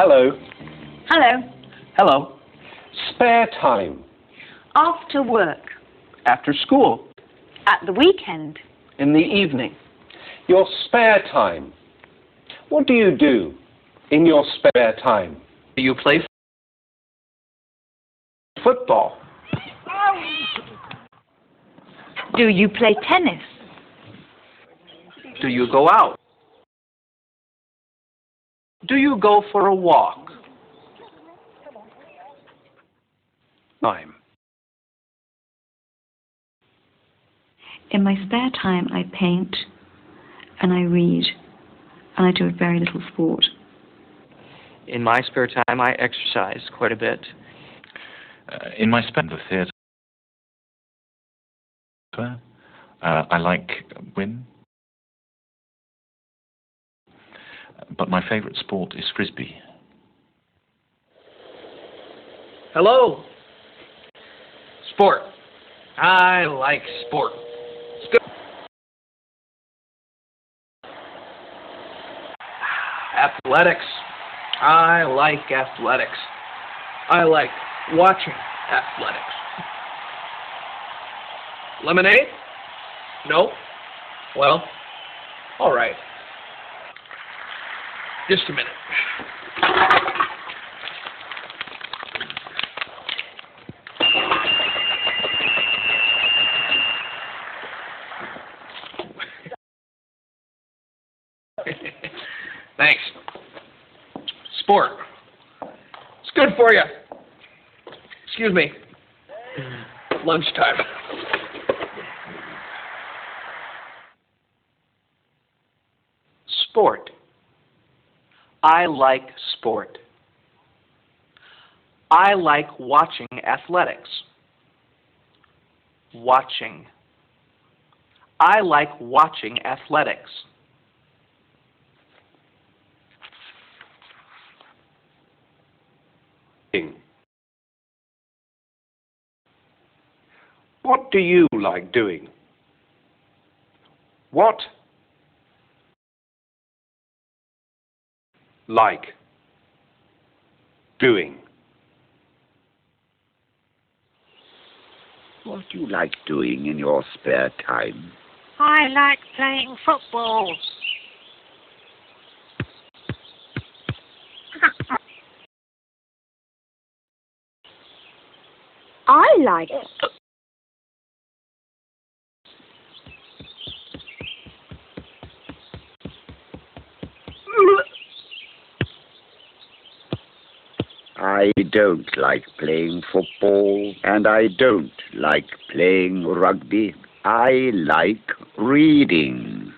Hello. Hello. Hello. Spare time. After work. After school. At the weekend. In the evening. Your spare time. What do you do in your spare time? Do you play football? Do you play tennis? Do you go out? Do you go for a walk? Time. In my spare time, I paint and I read, and I do very little sport. In my spare time, I exercise quite a bit. In my spare time, the theatre. I like Win. But my favourite sport is Frisbee. Hello. Sport. I like sport. It's good. Athletics. I like athletics. I like watching athletics. Lemonade? No? Well, all right. Just a minute. Thanks. Sport. It's good for you. Excuse me. Lunchtime. Sport. I like sport. I like watching athletics. Watching. I like watching athletics. What do you like doing? What like doing? What do you like doing in your spare time? I like playing football. I like I don't like playing football, and I don't like playing rugby. I like reading.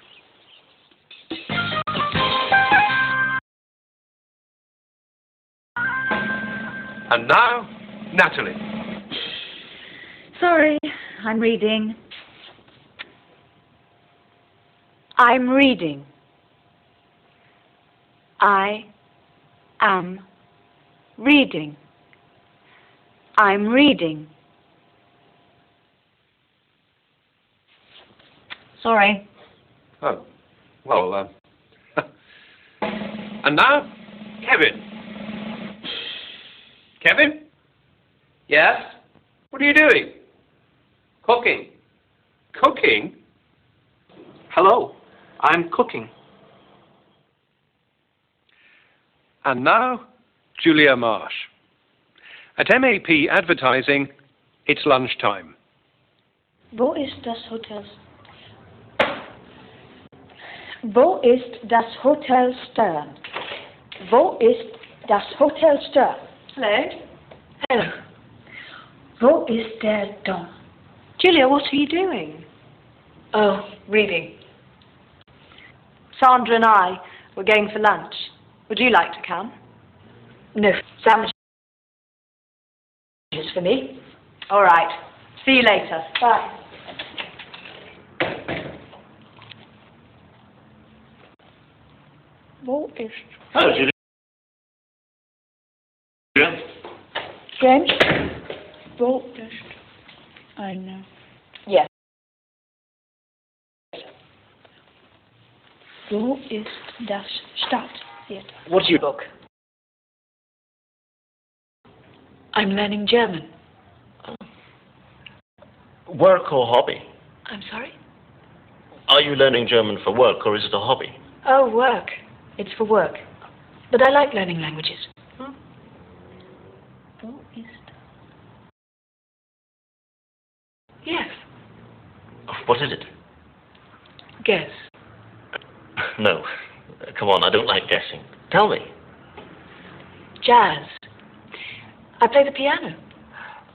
And now, Natalie. Sorry, I'm reading. I'm reading. I am reading. I'm reading. Sorry. Oh, well, and now, Kevin. Kevin? Yes? What are you doing? Cooking. Cooking? Hello. I'm cooking. And now, Julia Marsh. At MAP Advertising, it's lunchtime. Wo ist das Hotel? Wo ist das Hotel Stern? Wo ist das Hotel Stern? Hello. Hello. Wo ist der Dom? Julia, what are you doing? Oh, reading. Sandra and I were going for lunch. Would you like to come? No, sandwiches for me. All right. See you later. Bye. Wo ist Hello, Julia. James? Wo ist eine... Yes. Wo ist das Stadttheater? What's your book? I'm learning German. Work or hobby? I'm sorry? Are you learning German for work or is it a hobby? Oh, work. It's for work. But I like learning languages. Wo ist... Yes. What is it? Guess. No. Come on, I don't like guessing. Tell me. Jazz. I play the piano.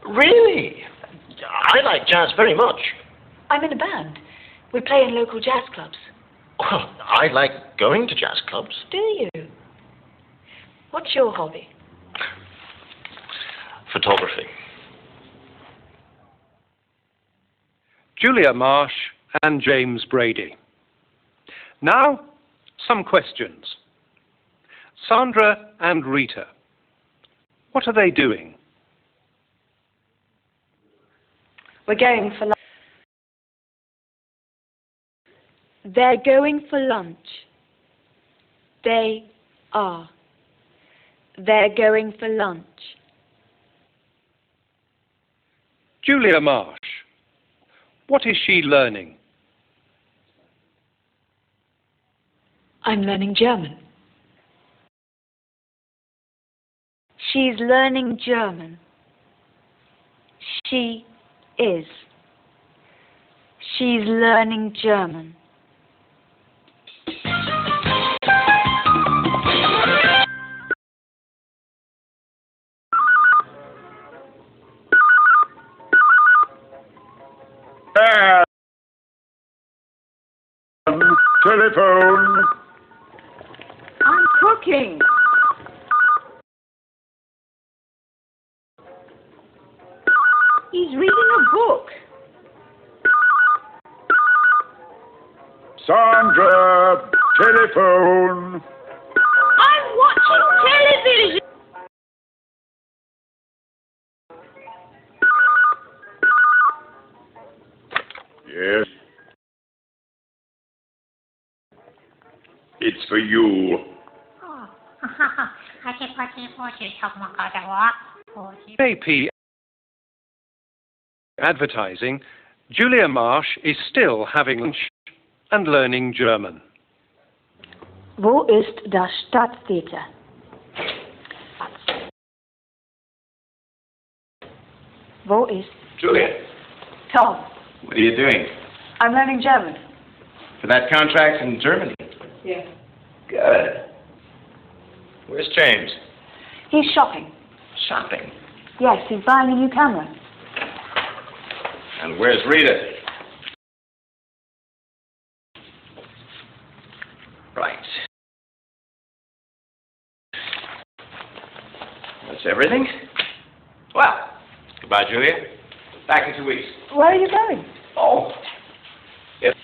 Really? I like jazz very much. I'm in a band. We play in local jazz clubs. Well, I like going to jazz clubs. Do you? What's your hobby? Photography. Julia Marsh and James Brady. Now, some questions. Sandra and Rita. What are they doing? We're going for lunch. They're going for lunch. They are. They're going for lunch. Julia Marsh. What is she learning? I'm learning German. She's learning German. She is. She's learning German. Telephone. I'm cooking. He's reading a book. Sandra, telephone. I'm watching television. Yes. It's for you. AP Advertising, Julia Marsh is still having lunch and learning German. Wo ist das Stadttheater? Wo ist... Julia, Tom, what are you doing? I'm learning German. For that contract in Germany? Yeah. Good. Where's James? He's shopping. Shopping. Yes, he's buying a new camera. And where's Rita? Right. That's everything? Well, goodbye, Julia. Back in 2 weeks. Where are you going? Oh. Yes.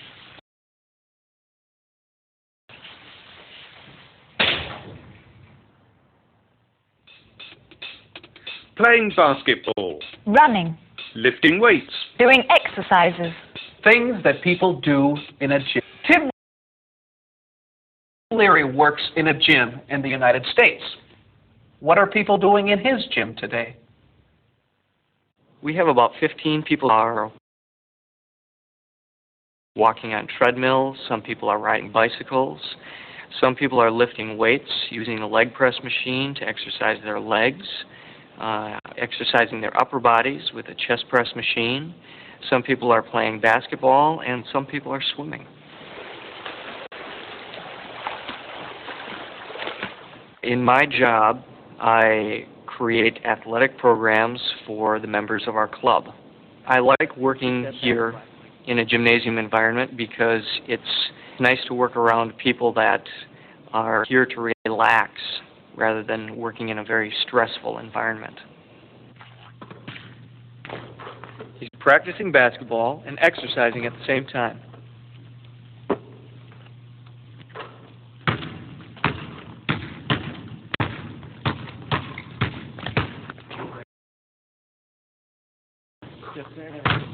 Playing basketball, Running. lifting weights, Doing exercises. Things that people do in a gym. Tim Leary works in a gym in the United States. What are people doing in his gym today? We have about 15 people are walking on treadmills. Some people are riding bicycles. Some people are lifting weights using a leg press machine to exercise their legs, exercising their upper bodies with a chest press machine. Some people are playing basketball, and some people are swimming. In my job, I create athletic programs for the members of our club. I like working here in a gymnasium environment because it's nice to work around people that are here to relax rather than working in a very stressful environment. He's practicing basketball and exercising at the same time.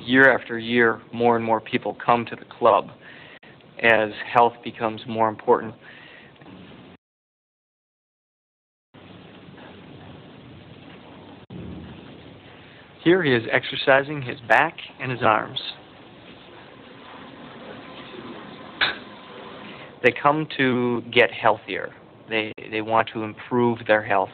Year after year, more and more people come to the club as health becomes more important. Here he is exercising his back and his arms. They come to get healthier. They want to improve their health.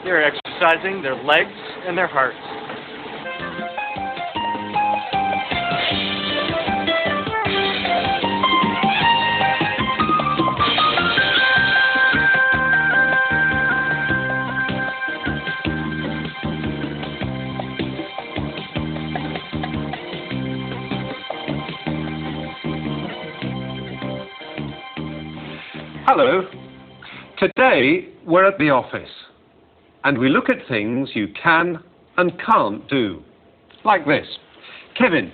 They're exercising their legs and their hearts. Hello. Today we're at the office and we look at things you can and can't do. Like this. Kevin,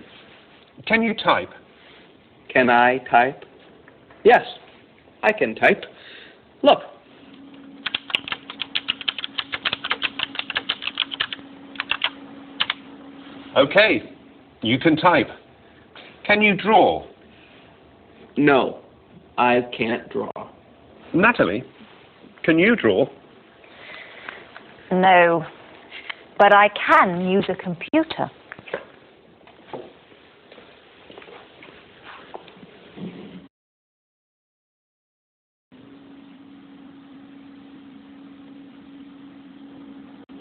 can you type? Can I type? Yes, I can type. Look. Okay, you can type. Can you draw? No, I can't draw. Natalie, can you draw? No, but I can use a computer.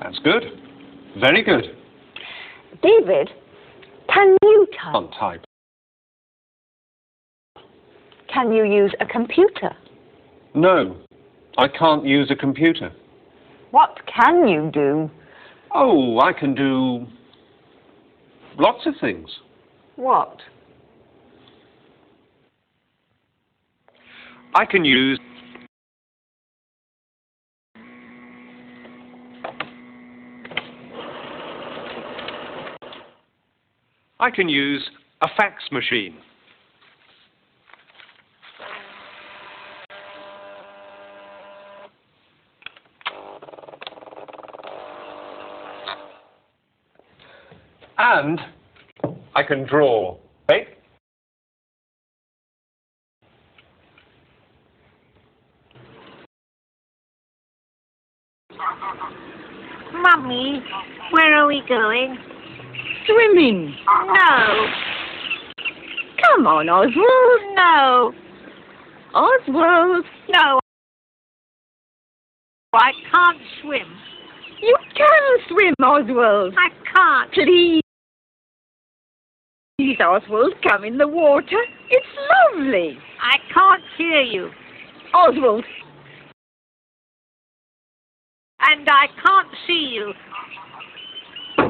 That's good. Very good. David, can you type? Can't type. Can you use a computer? No, I can't use a computer. What can you do? Oh, I can do lots of things. What? I can use a fax machine. And I can draw. Hey? Mummy, where are we going? Swimming. No. Come on, Oswald. No. Oswald. No. I can't swim. You can swim, Oswald. I can't. Please, Oswald, come in the water. It's lovely. I can't hear you. Oswald. And I can't see you. No.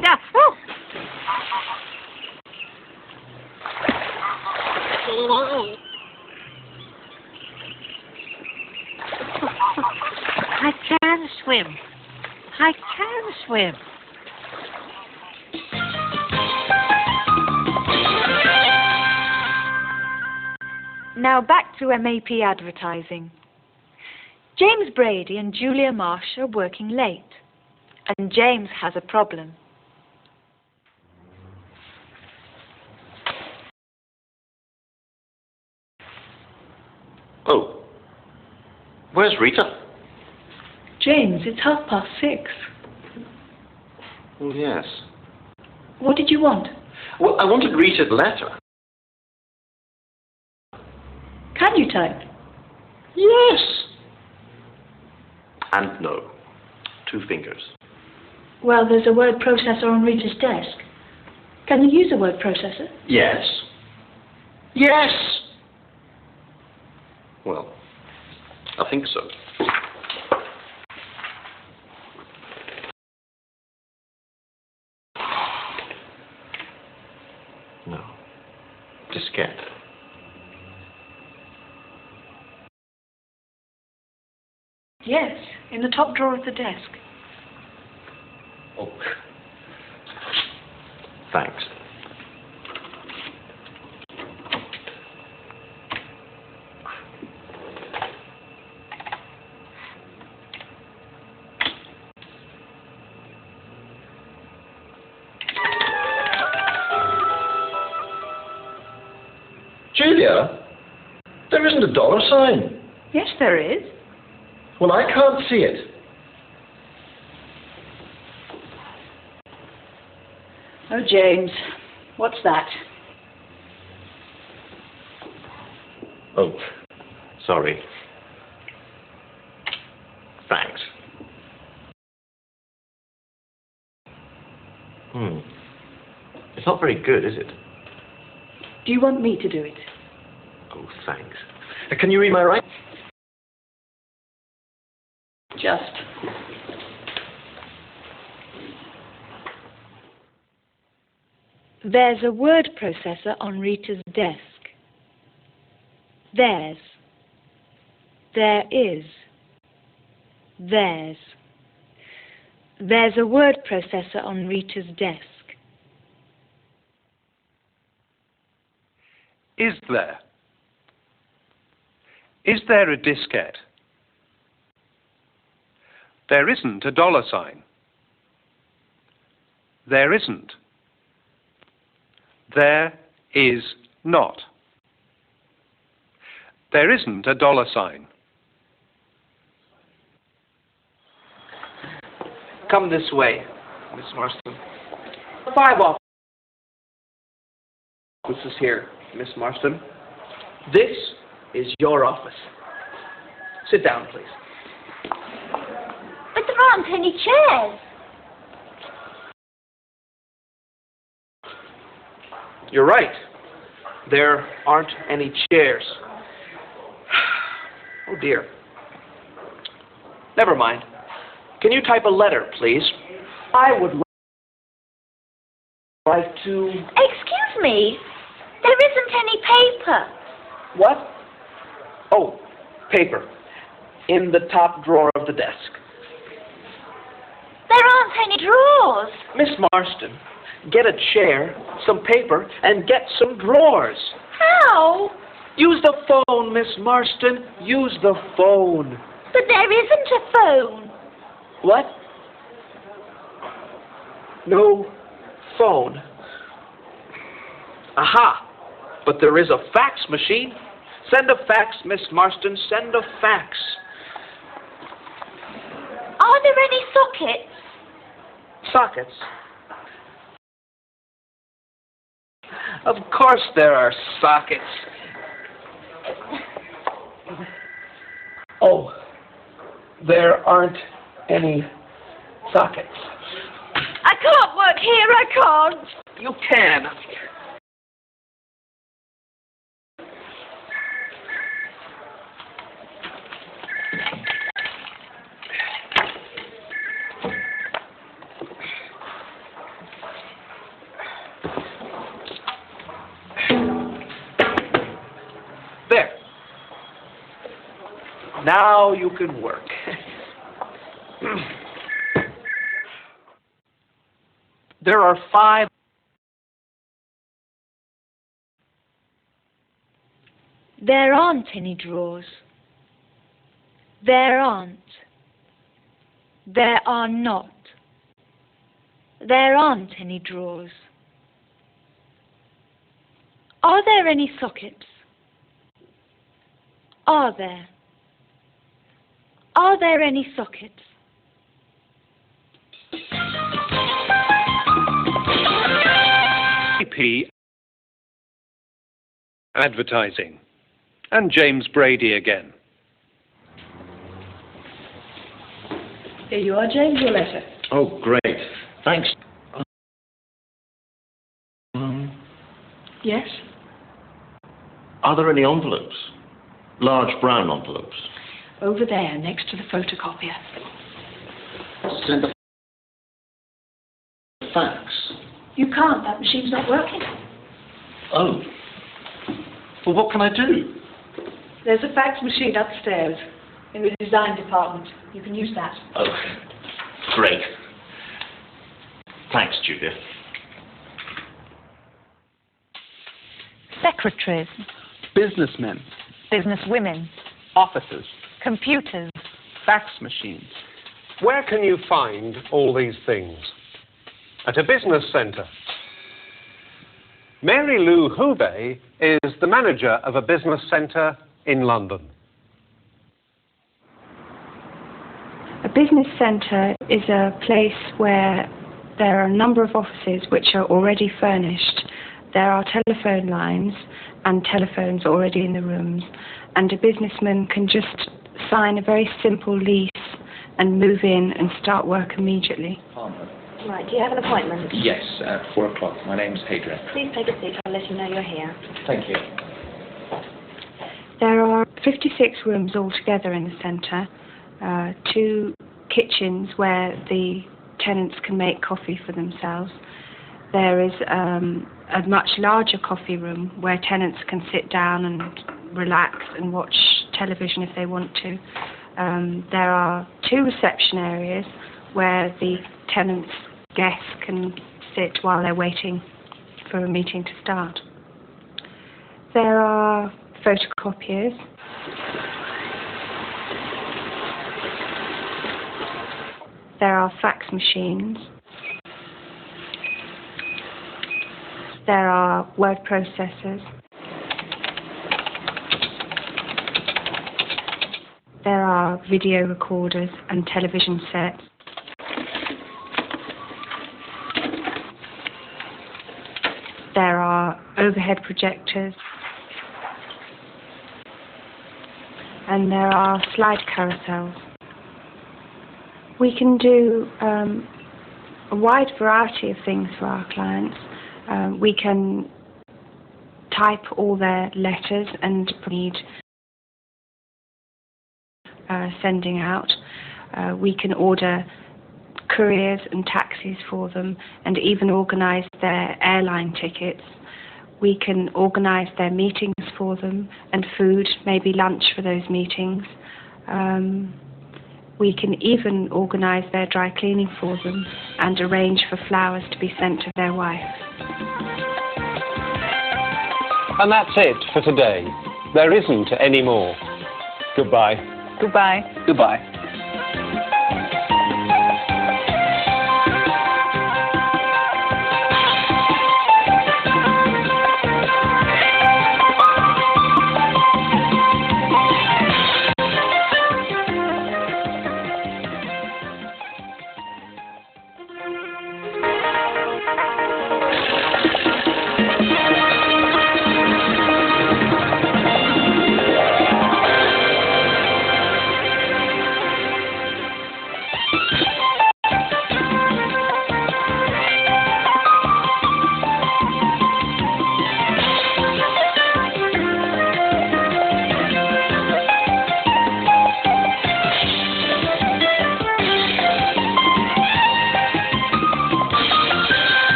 Oh. I can swim. I can swim. Now back to MAP advertising. James Brady and Julia Marsh are working late, and James has a problem. Oh. Where's Rita? James, it's 6:30. Oh, yes. What did you want? Well, I wanted Rita's letter. Can you type? Yes. And no. 2 fingers. Well, there's a word processor on Rita's desk. Can you use a word processor? Yes. Yes! Well, I think so. No. Diskette. Yes, in the top drawer of the desk. Oh. Thanks. Julia, there isn't a dollar sign. Yes, there is. Well, I can't see it. Oh, James, what's that? Oh, sorry. Thanks. It's not very good, is it? Do you want me to do it? Oh, thanks. Can you read my writing? Just. There's a word processor on Rita's desk. There's. There is. There's. There's a word processor on Rita's desk. Is there? Is there a diskette? There isn't a dollar sign. There isn't. There is not. There isn't a dollar sign. Come this way, Miss Marston. 5 offices here, Miss Marston. This is your office. Sit down, please. But there aren't any chairs. You're right. There aren't any chairs. Oh, dear. Never mind. Can you type a letter, please? I would like to... Excuse me. There isn't any paper. What? Oh, paper. In the top drawer of the desk. There aren't any drawers. Miss Marston, get a chair, some paper, and get some drawers. How? Use the phone, Miss Marston. Use the phone. But there isn't a phone. What? No phone. Aha! But there is a fax machine. Send a fax, Miss Marston. Send a fax. Are there any sockets? Sockets? Of course there are sockets. Oh, there aren't any sockets. I can't work here, I can't. You can. There. Now you can work. There are 5. There aren't any drawers. There aren't. There are not. There aren't any drawers. Are there any sockets? Are there? Are there any sockets? AP Advertising. And James Brady again. Here you are, James, your letter. Oh, great. Thanks. Yes? Are there any envelopes? Large brown envelopes? Over there, next to the photocopier. Send a fax. You can't. That machine's not working. Oh. Well, what can I do? There's a fax machine upstairs in the design department. You can use that. Oh, great. Thanks, Julia. Secretaries, Businessmen, businesswomen, offices, computers. fax machines. Where can you find all these things? At a business centre. Mary Lou Hube is the manager of a business centre in London. A business centre is a place where there are a number of offices which are already furnished. There are telephone lines and telephones already in the rooms, and a businessman can just sign a very simple lease and move in and start work immediately. Right, do you have an appointment? Yes, at 4 o'clock. My name's Hadrian. Please take a seat. I'll let him know you're here. Thank you. There are 56 rooms altogether in the centre, 2 kitchens where the tenants can make coffee for themselves. There is a much larger coffee room where tenants can sit down and relax and watch television if they want to. There are 2 reception areas where the tenants' guests can sit while they're waiting for a meeting to start. There are photocopiers. There are fax machines. There are word processors. There are video recorders and television sets. There are overhead projectors. And there are slide carousels. We can do a wide variety of things for our clients. We can type all their letters and need sending out. We can order couriers and taxis for them and even organise their airline tickets. We can organise their meetings for them and food, maybe lunch for those meetings. We can even organise their dry cleaning for them and arrange for flowers to be sent to their wife. And that's it for today. There isn't any more. Goodbye. Goodbye. Goodbye.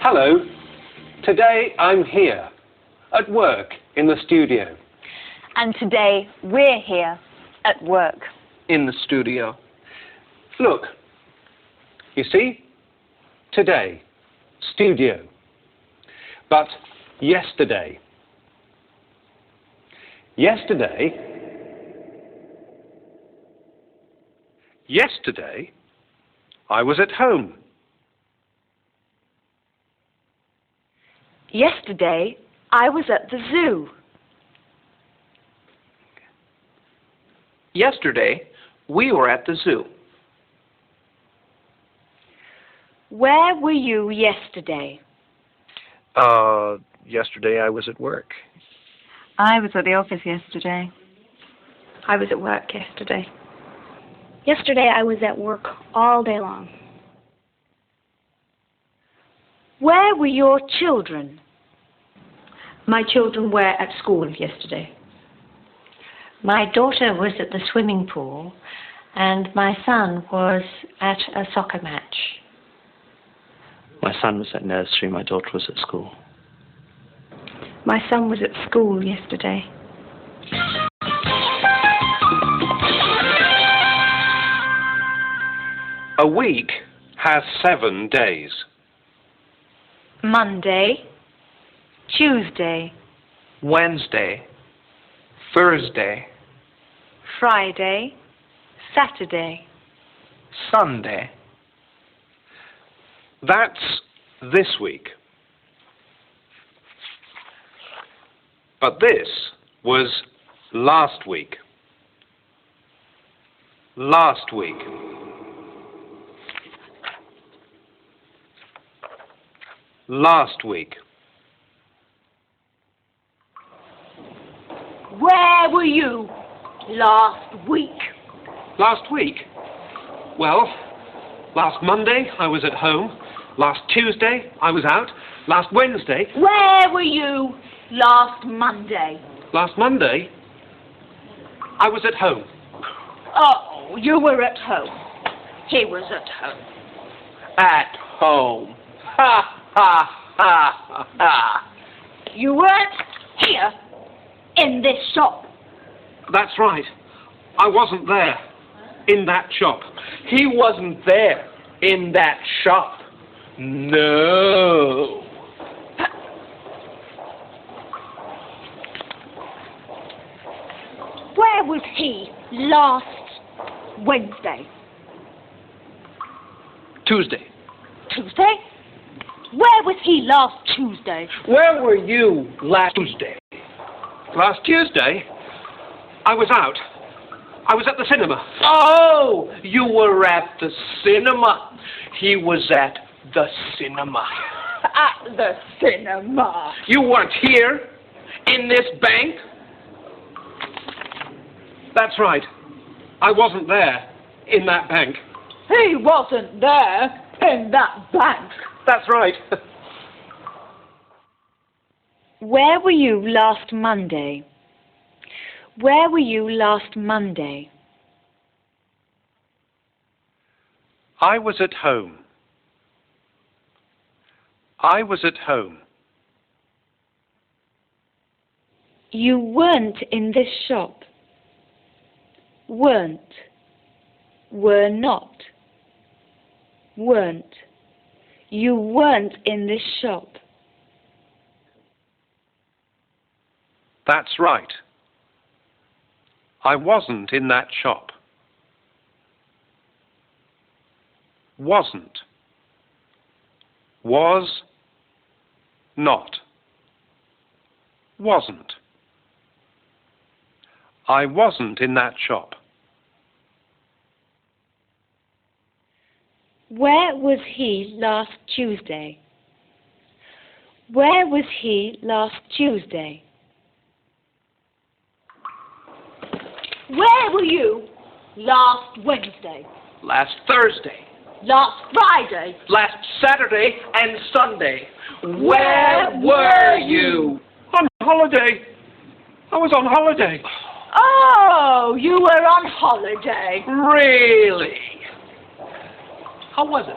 Hello. Today I'm here, at work in the studio. And today we're here at work. In the studio. Look, you see? Today, studio. But yesterday. Yesterday, I was at home. Yesterday, I was at the zoo. Yesterday, we were at the zoo. Where were you yesterday? Yesterday I was at work. I was at the office yesterday. I was at work yesterday. Yesterday I was at work all day long. Where were your children? My children were at school yesterday. My daughter was at the swimming pool, and my son was at a soccer match. My son was at nursery, my daughter was at school. My son was at school yesterday. A week has 7 days. Monday, Tuesday, Wednesday, Thursday, Friday, Saturday. Sunday. That's this week. But this was last week. Last week. Last week. Where were you last week? Last week? Well, last Monday I was at home. Last Tuesday I was out. Last Wednesday... Where were you last Monday? Last Monday I was at home. Oh, you were at home. He was at home. At home. Ha, ha, ha, ha. You weren't here in this shop. That's right. I wasn't there in that shop. He wasn't there in that shop. No. Where was he last Wednesday? Tuesday. Tuesday? Where was he last Tuesday? Where were you last Tuesday? Last Tuesday I was out. I was at the cinema. Oh, you were at the cinema. He was at the cinema. At the cinema. You weren't here in this bank? That's right. I wasn't there in that bank. He wasn't there in that bank. That's right. Where were you last Monday? Where were you last Monday? I was at home. I was at home. You weren't in this shop. Weren't. Were not. Weren't. You weren't in this shop. That's right. I wasn't in that shop. Wasn't. Was. Not. Wasn't. I wasn't in that shop. Where was he last Tuesday? Where was he last Tuesday? Where were you last Wednesday? Last Thursday. Last Friday? Last Saturday and Sunday. Where were you? On holiday. I was on holiday. Oh, you were on holiday. Really? How was it?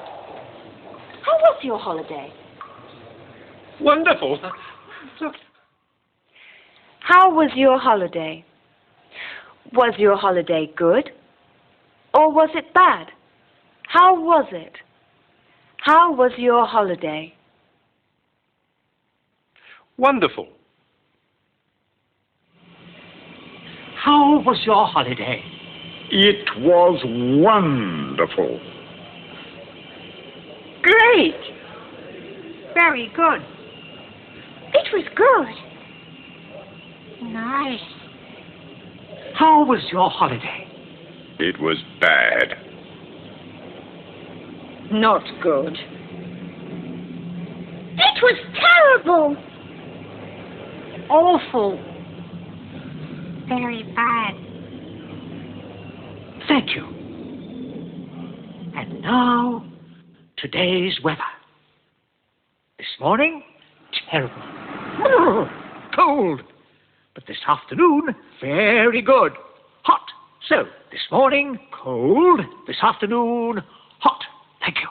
How was your holiday? Wonderful. How was your holiday? Was your holiday good? Or was it bad? How was it? How was your holiday? Wonderful. How was your holiday? It was wonderful. Great. Very good. It was good. Nice. How was your holiday? It was bad. Not good. It was terrible. Awful. Very bad. Thank you. And now, today's weather. This morning, terrible. Cold. But this afternoon, very good. Hot. So, this morning, cold. This afternoon, hot. Thank you.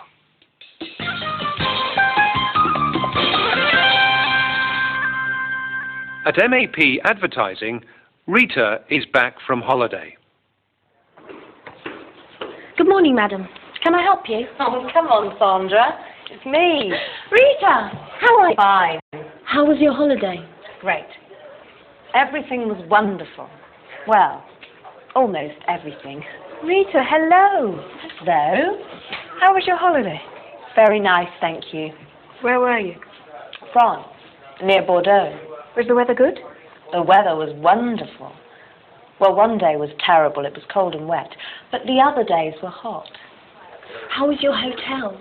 At MAP Advertising, Rita is back from holiday. Good morning, madam. Can I help you? Oh, come on, Sandra. It's me. Rita, how are you? Fine. How was your holiday? Great. Everything was wonderful. Well, almost everything. Rita, hello. Hello. How was your holiday? Very nice, thank you. Where were you? France, near Bordeaux. Was the weather good? The weather was wonderful. Well, one day was terrible. It was cold and wet. But the other days were hot. How was your hotel?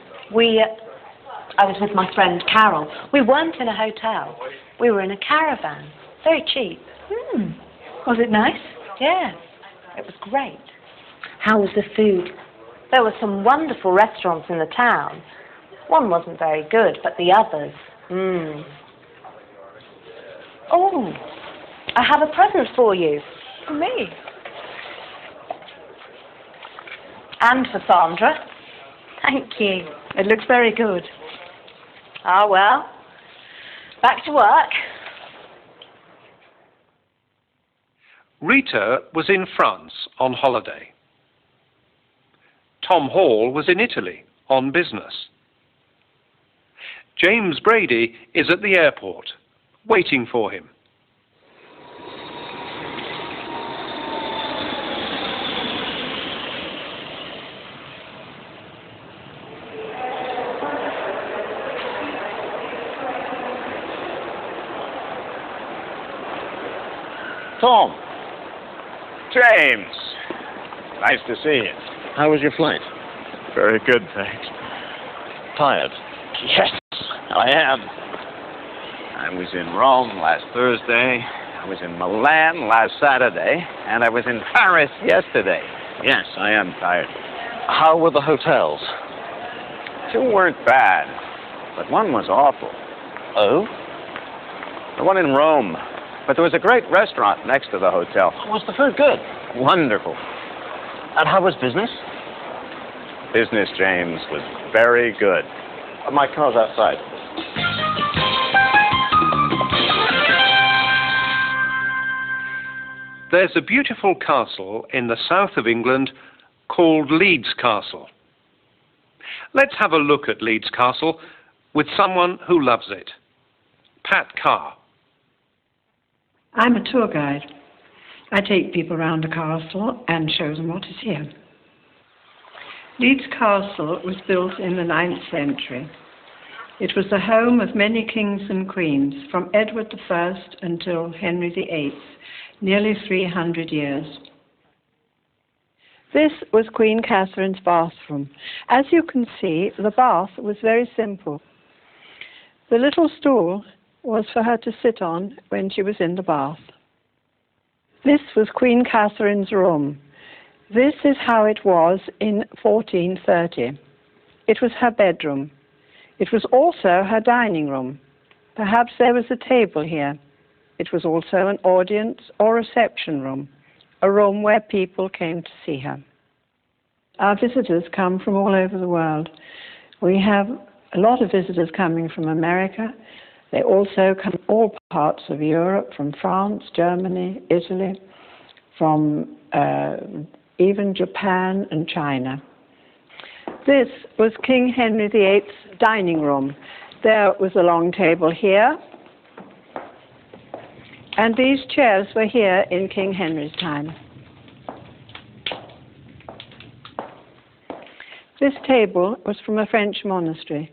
I was with my friend Carol. We weren't in a hotel. We were in a caravan. Very cheap. Was it nice? Yes. It was great. How was the food? There were some wonderful restaurants in the town. One wasn't very good, but the others, Oh, I have a present for you. For me? And for Sandra. Thank you. It looks very good. Ah, well, back to work. Rita was in France on holiday. Tom Hall was in Italy on business. James Brady is at the airport, waiting for him. Tom. James. Nice to see you. How was your flight? Very good, thanks. Tired? Yes, I am. I was in Rome last Thursday, I was in Milan last Saturday, and I was in Paris yesterday. Yes, I am tired. How were the hotels? 2 weren't bad, but one was awful. Oh? The one in Rome. But there was a great restaurant next to the hotel. Was the food good? Wonderful. And how was business? Business, James, was very good. My car's outside. There's a beautiful castle in the south of England called Leeds Castle. Let's have a look at Leeds Castle with someone who loves it. Pat Carr. I'm a tour guide. I take people around the castle and show them what is here. Leeds Castle was built in the 9th century. It was the home of many kings and queens, from Edward I until Henry VIII, nearly 300 years. This was Queen Catherine's bathroom. As you can see, the bath was very simple. The little stool was for her to sit on when she was in the bath. This was Queen Catherine's room. This is how it was in 1430. It was her bedroom. It was also her dining room. Perhaps there was a table here. It was also an audience or reception room, a room where people came to see her. Our visitors come from all over the world. We have a lot of visitors coming from America. They also come from all parts of Europe, from France, Germany, Italy, from even Japan and China. This was King Henry VIII's dining room. There was a long table here, and these chairs were here in King Henry's time. This table was from a French monastery.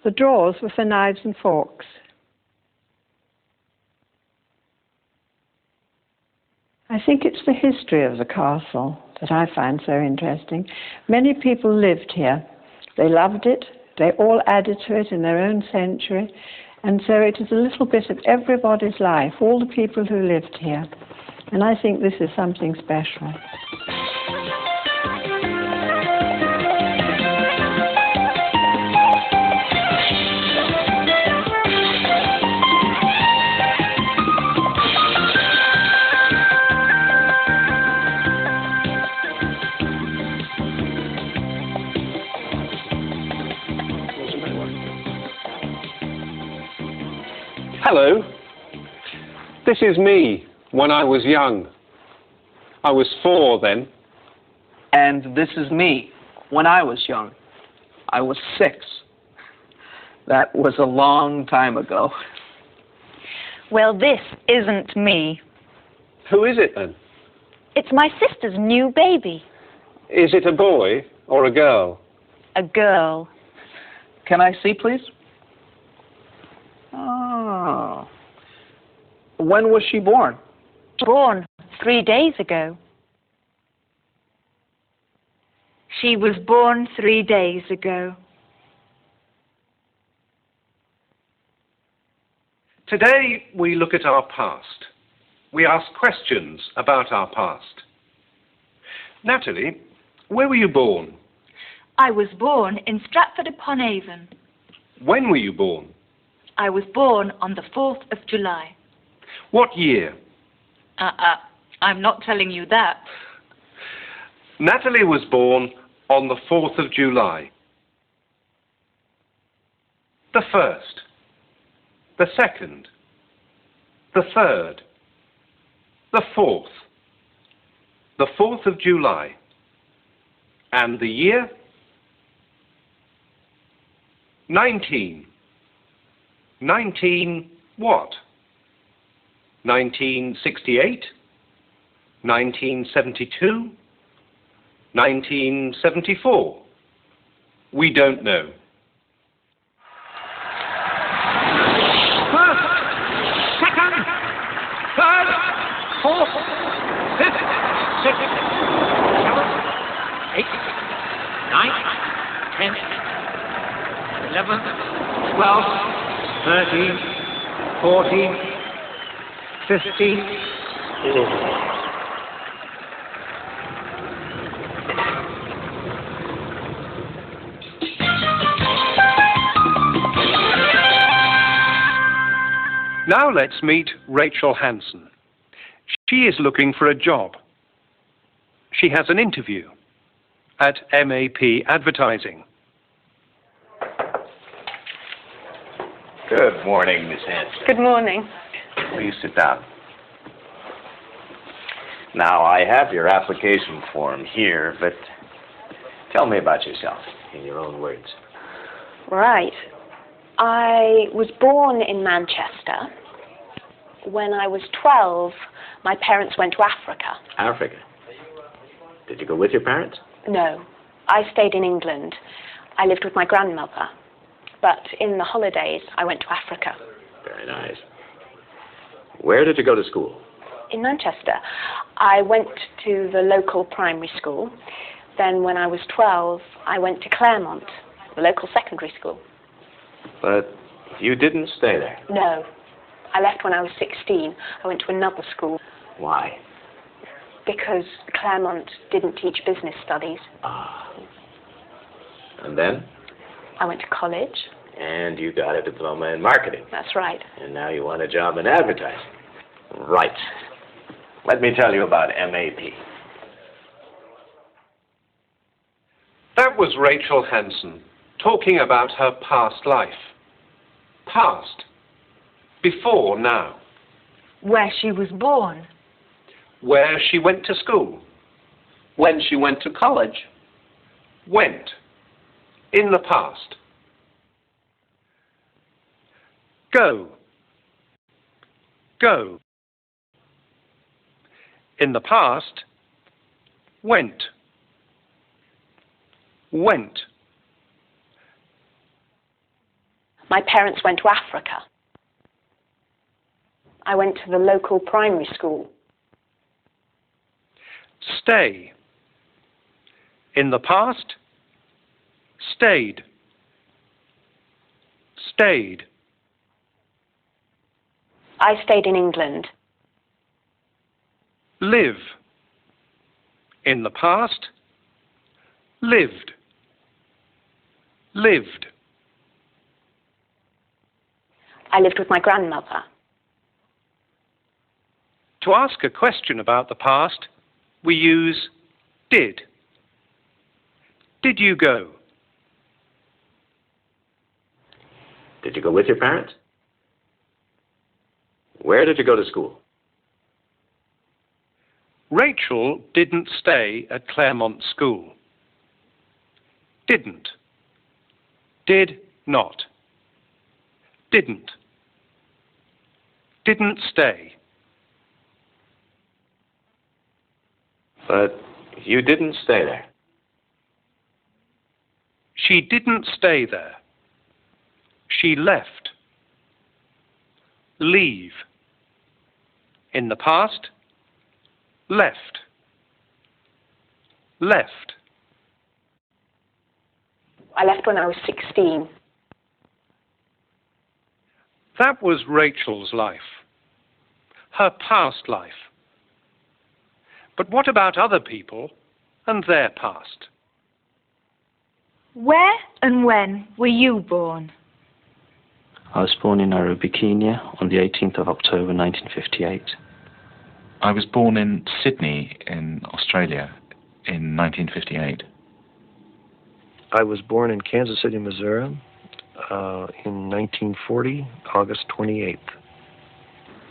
The drawers were for knives and forks. I think it's the history of the castle that I find so interesting. Many people lived here. They loved it. They all added to it in their own century. And so it is a little bit of everybody's life, all the people who lived here. And I think this is something special. Hello. This is me when I was young. I was 4 then. And this is me when I was young. I was 6. That was a long time ago. Well, this isn't me. Who is it then? It's my sister's new baby. Is it a boy or a girl? A girl. Can I see, please? Oh. When was she born? Born 3 days ago. She was born 3 days ago. Today we look at our past. We ask questions about our past. Natalie, where were you born? I was born in Stratford-upon-Avon. When were you born? I was born on the 4th of July. What year? I'm not telling you that. Natalie was born on the 4th of July. The 1st, the 2nd, the 3rd, the 4th, the 4th of July. And the year? 19. 19 what? 1968? 1972? 1974? We don't know. First, second, third, fourth, fifth, sixth, seventh, eighth, ninth, 10th, 11th, 12th, 13th, 14th, 15th. Now let's meet Rachel Hanson. She is looking for a job. She has an interview at MAP Advertising. Good morning, Miss Hanson. Good morning. Please sit down. Now, I have your application form here, but tell me about yourself in your own words. Right. I was born in Manchester. When I was 12, my parents went to Africa. Africa. Did you go with your parents? No, I stayed in England. I lived with my grandmother. But in the holidays, I went to Africa. Very nice. Where did you go to school? In Manchester. I went to the local primary school. Then when I was 12, I went to Claremont, the local secondary school. But you didn't stay there. No. I left when I was 16. I went to another school. Why? Because Claremont didn't teach business studies. Ah. And then? I went to college. And you got a diploma in marketing. That's right. And now you want a job in advertising. Right. Let me tell you about MAP. That was Rachel Hanson talking about her past life. Past. Before now. Where she was born. Where she went to school. When she went to college. Went. In the past. Go. Go. In the past. Went. Went. My parents went to Africa. I went to the local primary school. Stay. In the past. Stayed. Stayed. I stayed in England. Live. In the past. Lived. Lived. I lived with my grandmother. To ask a question about the past, we use did. Did you go? Did you go with your parents? Where did you go to school? Rachel didn't stay at Claremont School. Didn't. Did not. Didn't. Didn't stay. But you didn't stay there. She didn't stay there. She left. Leave. In the past, left. Left. I left when I was 16. That was Rachel's life. Her past life. But what about other people and their past? Where and when were you born? I was born in Nairobi, Kenya on the 18th of October 1958. I was born in Sydney in Australia in 1958. I was born in Kansas City, Missouri in 1940, August 28th.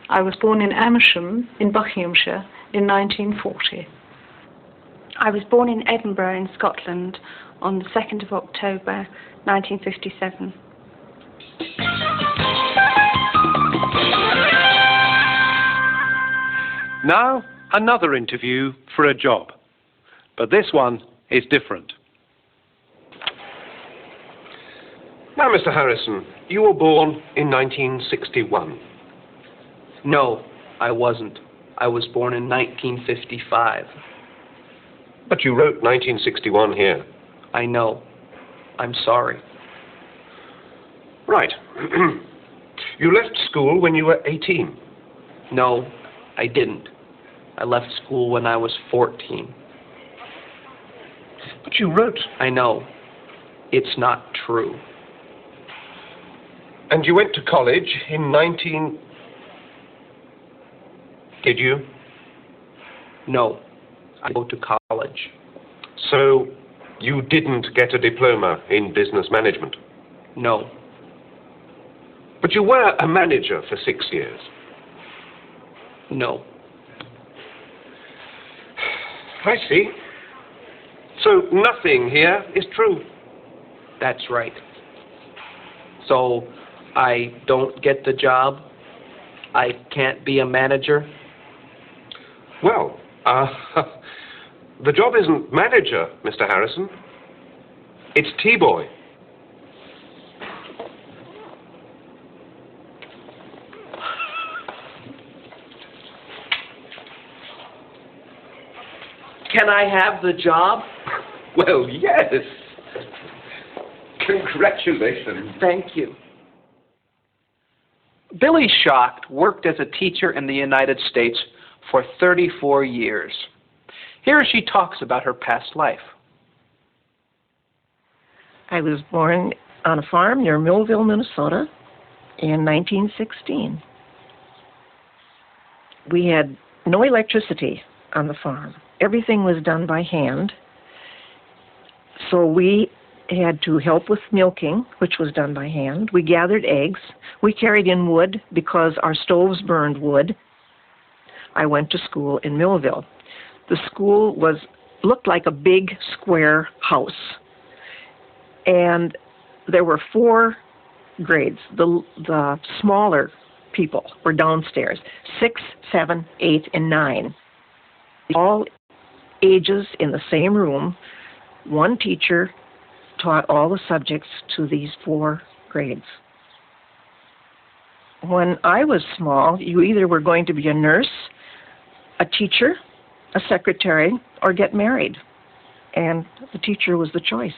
I was born in Amersham in Buckinghamshire in 1940. I was born in Edinburgh in Scotland on the 2nd of October 1957. Now, another interview for a job. But this one is different. Now, Mr. Harrison, you were born in 1961. No, I wasn't. I was born in 1955. But you wrote 1961 here. I know. I'm sorry. Right. You left school when you were 18. No, I didn't. I left school when I was 14. But you wrote. I know. It's not true. And you went to college in 19... Did you? No, I go to college. So, you didn't get a diploma in business management? No. But you were a manager for 6 years? No. I see. So, nothing here is true? That's right. So, I don't get the job? I can't be a manager? Well, the job isn't manager, Mr. Harrison. It's T-boy. Can I have the job? Well, yes. Congratulations. Thank you. Billy Schacht worked as a teacher in the United States for 34 years. Here she talks about her past life. I was born on a farm near Millville, Minnesota in 1916. We had no electricity on the farm. Everything was done by hand. So we had to help with milking, which was done by hand. We gathered eggs. We carried in wood because our stoves burned wood. I went to school in Millville. The school looked like a big square house. And there were 4 grades. The smaller people were downstairs, 6, 7, 8, and 9. All ages in the same room. One teacher taught all the subjects to these 4 grades. When I was small, you either were going to be a nurse, a teacher, a secretary, or get married. And the teacher was the choice.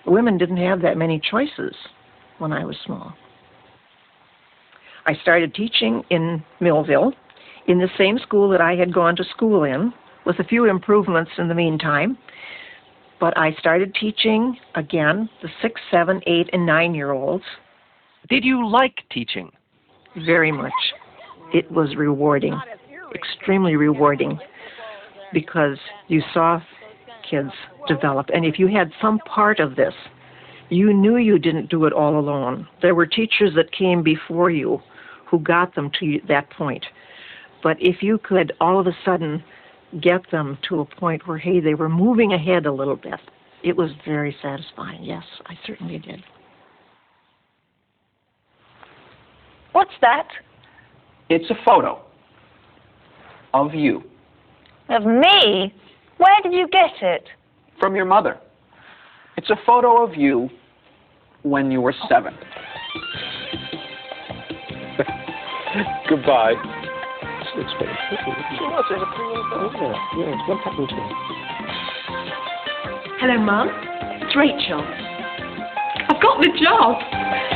Women didn't have that many choices when I was small. I started teaching in Millville, in the same school that I had gone to school in, with a few improvements in the meantime. But I started teaching, again, the 6, 7, 8, and 9-year-olds. Did you like teaching? Very much. It was rewarding, extremely rewarding, because you saw kids develop. And if you had some part of this, you knew you didn't do it all alone. There were teachers that came before you who who got them to that point. But if you could all of a sudden get them to a point where, hey, they were moving ahead a little bit, it was very satisfying. Yes, I certainly did. What's that? It's a photo of you. Of me? Where did you get it? From your mother. It's a photo of you when you were 7. Goodbye. Hello, Mum. It's Rachel. I've got the job.